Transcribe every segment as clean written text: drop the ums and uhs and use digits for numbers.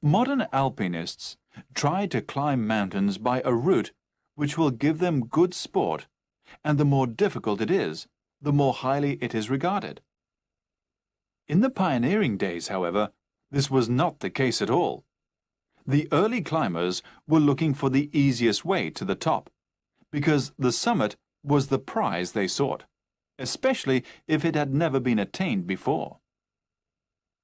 Modern alpinists try to climb mountains by a route which will give them good sport, and the more difficult it is, the more highly it is regarded. In the pioneering days, however, this was not the case at all. The early climbers were looking for the easiest way to the top, because the summit was the prize they sought, especially if it had never been attained before.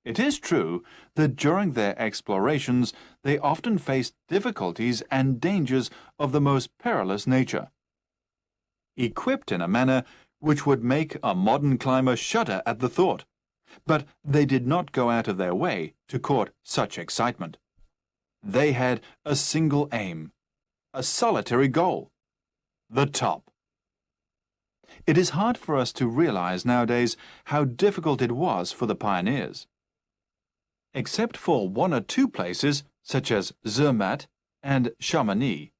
It is true that during their explorations they often faced difficulties and dangers of the most perilous nature. Equipped in a manner which would make a modern climber shudder at the thought, but they did not go out of their way to court such excitement. They had a single aim, a solitary goal: the top. It is hard for us to realize nowadays how difficult it was for the pioneers. Except for one or two places, such as Zermatt and Chamonix,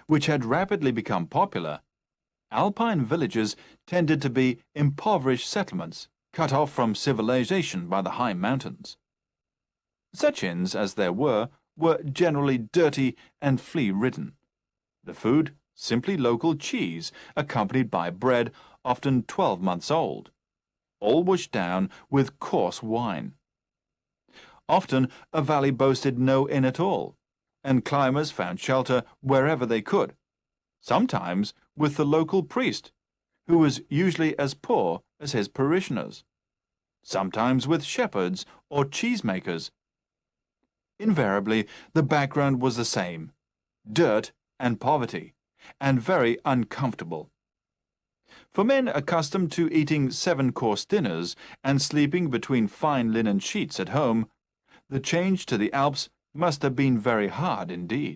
which had rapidly become popular, alpine villages tended to be impoverished settlements cut off from civilization by the high mountains. Such inns as there were generally dirty and flea-ridden. The food, simply local cheese, accompanied by bread often 12 months old, all washed down with coarse wine. Often a valley boasted no inn at all, and climbers found shelter wherever they could, sometimes with the local priest, who was usually as poor as his parishioners, sometimes with shepherds or cheesemakers. Invariably, the background was the same: dirt and poverty, and very uncomfortable. For men accustomed to eating 7-course dinners and sleeping between fine linen sheets at home, the change to the Alps must have been very hard indeed.